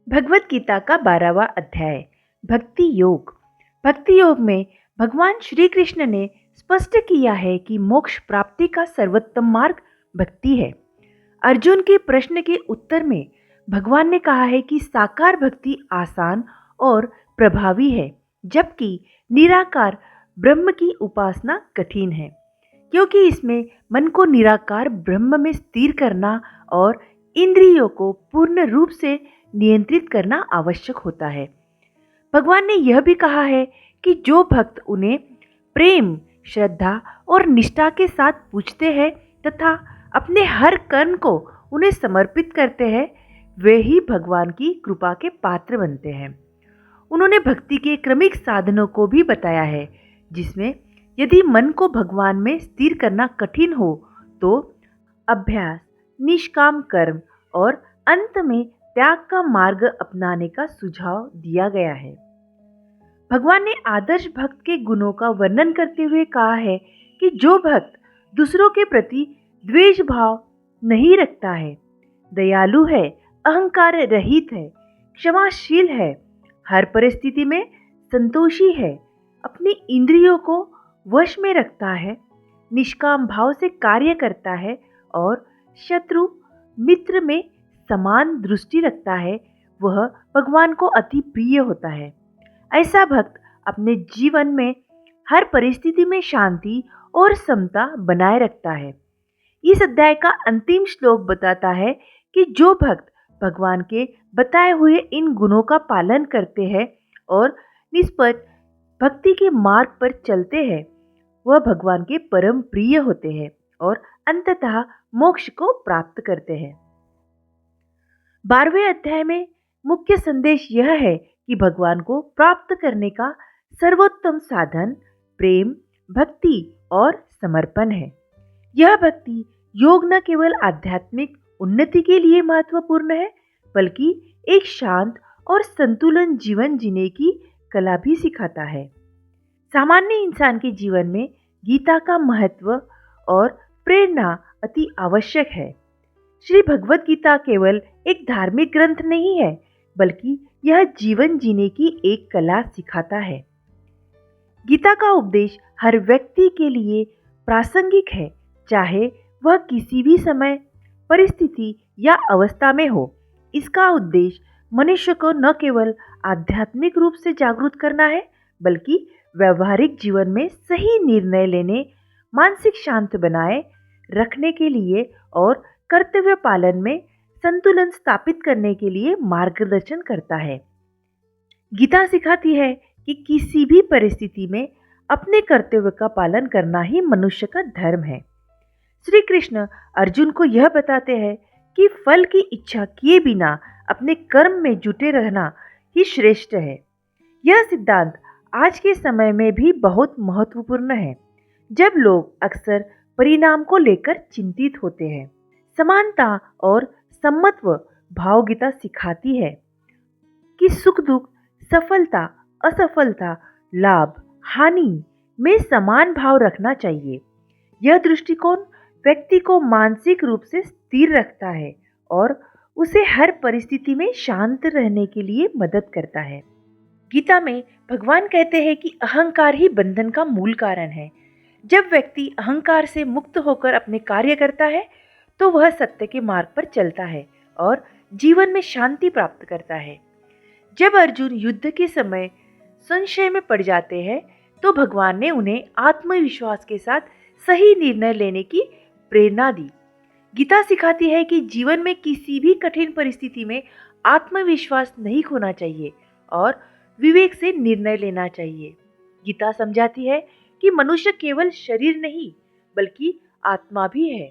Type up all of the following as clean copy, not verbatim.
भगवत गीता का 12वां अध्याय भक्ति योग। भक्ति योग में भगवान श्री कृष्ण ने स्पष्ट किया है कि मोक्ष प्राप्ति का सर्वोत्तम मार्ग भक्ति है। अर्जुन के प्रश्न के उत्तर में भगवान ने कहा है कि साकार भक्ति आसान और प्रभावी है, जबकि निराकार ब्रह्म की उपासना कठिन है, क्योंकि इसमें मन को निराकार ब्रह्म में स्थिर करना और इंद्रियों को पूर्ण रूप से नियंत्रित करना आवश्यक होता है। भगवान ने यह भी कहा है कि जो भक्त उन्हें प्रेम, श्रद्धा और निष्ठा के साथ पूजते हैं तथा अपने हर कर्म को उन्हें समर्पित करते हैं, वे ही भगवान की कृपा के पात्र बनते हैं। उन्होंने भक्ति के क्रमिक साधनों को भी बताया है, जिसमें यदि मन को भगवान में स्थिर करना कठिन हो तो अभ्यास, निष्काम कर्म और अंत में त्याग का मार्ग अपनाने का सुझाव दिया गया है। भगवान ने आदर्श भक्त के गुणों का वर्णन करते हुए कहा है कि जो भक्त दूसरों के प्रति द्वेष भाव नहीं रखता है, दयालु है, अहंकार रहित है, क्षमाशील है, हर परिस्थिति में संतोषी है, अपनी इंद्रियों को वश में रखता है, निष्काम भाव से कार्य करता है और शत्रु मित्र में समान दृष्टि रखता है, वह भगवान को अति प्रिय होता है। ऐसा भक्त अपने जीवन में हर परिस्थिति में शांति और समता बनाए रखता है। इस अध्याय का अंतिम श्लोक बताता है कि जो भक्त भगवान के बताए हुए इन गुणों का पालन करते हैं और निष्पक्ष भक्ति के मार्ग पर चलते हैं, वह भगवान के परम प्रिय होते हैं और अंततः मोक्ष को प्राप्त करते हैं। 12वें अध्याय में मुख्य संदेश यह है कि भगवान को प्राप्त करने का सर्वोत्तम साधन प्रेम, भक्ति और समर्पण है। यह भक्ति योग न केवल आध्यात्मिक उन्नति के लिए महत्वपूर्ण है, बल्कि एक शांत और संतुलन जीवन जीने की कला भी सिखाता है। सामान्य इंसान के जीवन में गीता का महत्व और प्रेरणा अति आवश्यक है। श्री भगवत गीता केवल एक धार्मिक ग्रंथ नहीं है, बल्कि यह जीवन जीने की एक कला सिखाता है। गीता का उपदेश हर व्यक्ति के लिए प्रासंगिक है, चाहे वह किसी भी समय, परिस्थिति या अवस्था में हो। इसका उद्देश्य मनुष्य को न केवल आध्यात्मिक रूप से जागरूक करना है, बल्कि व्यवहारिक जीवन में सही निर्णय लेने, मानसिक शांत बनाए रखने के लिए और कर्तव्य पालन में संतुलन स्थापित करने के लिए मार्गदर्शन करता है। गीता सिखाती है कि किसी भी परिस्थिति में अपने कर्तव्य का पालन करना ही मनुष्य का धर्म है। श्री कृष्ण अर्जुन को यह बताते हैं कि फल की इच्छा किए बिना अपने कर्म में जुटे रहना ही श्रेष्ठ है। यह सिद्धांत आज के समय में भी बहुत महत्वपूर्ण है, जब लोग अक्सर परिणाम को लेकर चिंतित होते हैं। समानता और समत्व भाव गीता सिखाती है कि सुख दुख, सफलता असफलता, लाभ हानि में समान भाव रखना चाहिए। यह दृष्टिकोण व्यक्ति को मानसिक रूप से स्थिर रखता है और उसे हर परिस्थिति में शांत रहने के लिए मदद करता है। गीता में भगवान कहते हैं कि अहंकार ही बंधन का मूल कारण है। जब व्यक्ति अहंकार से मुक्त होकर अपने कार्य करता है, तो वह सत्य के मार्ग पर चलता है और जीवन में शांति प्राप्त करता है। जब अर्जुन युद्ध के समय संशय में पड़ जाते हैं, तो भगवान ने उन्हें आत्मविश्वास के साथ सही निर्णय लेने की प्रेरणा दी। गीता सिखाती है कि जीवन में किसी भी कठिन परिस्थिति में आत्मविश्वास नहीं खोना चाहिए और विवेक से निर्णय लेना चाहिए। गीता समझाती है कि मनुष्य केवल शरीर नहीं, बल्कि आत्मा भी है।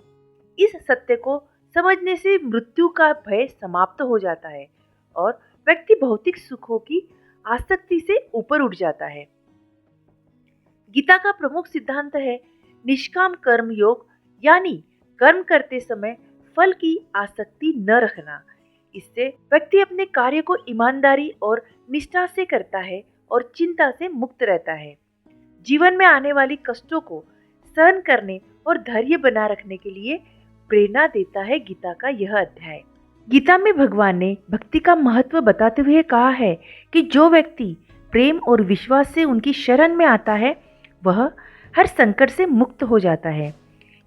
इस सत्य को समझने से मृत्यु का भय समाप्त हो जाता है और व्यक्ति भौतिक सुखों की आसक्ति से ऊपर उठ जाता है। गीता का प्रमुख सिद्धांत है निष्काम कर्म योग, यानी कर्म करते समय फल की आसक्ति न रखना। इससे व्यक्ति अपने कार्य को ईमानदारी और निष्ठा से करता है और चिंता से मुक्त रहता है। जीवन में आने वाली कष्टों को सहन करने और धैर्य बना रखने के लिए प्रेरणा देता है गीता का यह अध्याय। गीता में भगवान ने भक्ति का महत्व बताते हुए कहा है कि जो व्यक्ति प्रेम और विश्वास से उनकी शरण में आता है वह हर संकट से मुक्त हो जाता है।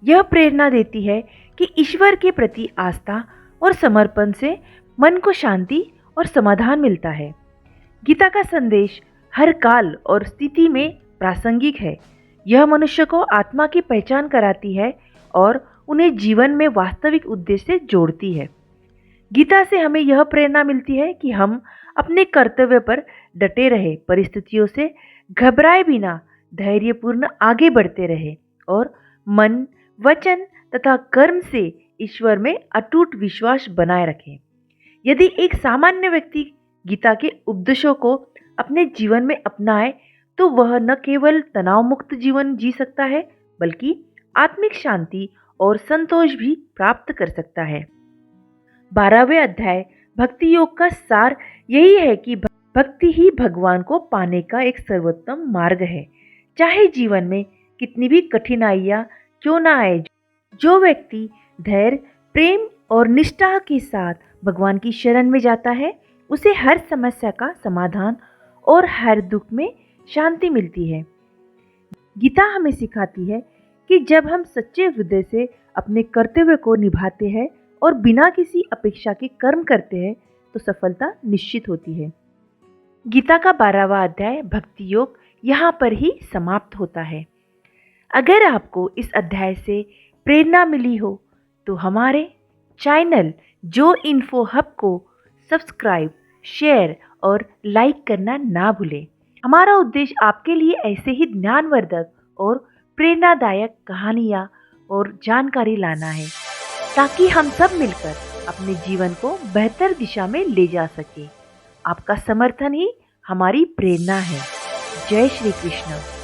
यह प्रेरणा देती है कि ईश्वर के प्रति आस्था और समर्पण से मन को शांति और समाधान मिलता है। गीता का संदेश हर काल और स्थिति में प्रासंगिक है। यह मनुष्य को आत्मा की पहचान कराती है और उन्हें जीवन में वास्तविक उद्देश्य से जोड़ती है। गीता से हमें यह प्रेरणा मिलती है कि हम अपने कर्तव्य पर डटे रहे, परिस्थितियों से घबराए बिना धैर्यपूर्ण आगे बढ़ते रहे और मन, वचन तथा कर्म से ईश्वर में अटूट विश्वास बनाए रखें। यदि एक सामान्य व्यक्ति गीता के उपदेशों को अपने जीवन में अपनाए तो वह न केवल तनाव मुक्त जीवन जी सकता है बल्कि आत्मिक शांति और संतोष भी प्राप्त कर सकता है। 12वें अध्याय भक्ति योग का सार यही है कि भक्ति ही भगवान को पाने का एक सर्वोत्तम मार्ग है। चाहे जीवन में कितनी भी कठिनाइयाँ क्यों ना आए, जो व्यक्ति धैर्य, प्रेम और निष्ठा के साथ भगवान की शरण में जाता है उसे हर समस्या का समाधान और हर दुख में शांति मिलती है। गीता हमें सिखाती है कि जब हम सच्चे हृदय से अपने कर्तव्य को निभाते हैं और बिना किसी अपेक्षा के कर्म करते हैं तो सफलता निश्चित होती है। गीता का 12वां अध्याय भक्ति योग यहाँ पर ही समाप्त होता है। अगर आपको इस अध्याय से प्रेरणा मिली हो तो हमारे चैनल जो इन्फो हब को सब्सक्राइब, शेयर और लाइक करना ना भूलें। हमारा उद्देश्य आपके लिए ऐसे ही ज्ञानवर्धक और प्रेरणादायक कहानियाँ और जानकारी लाना है ताकि हम सब मिलकर अपने जीवन को बेहतर दिशा में ले जा सके। आपका समर्थन ही हमारी प्रेरणा है। जय श्री कृष्ण।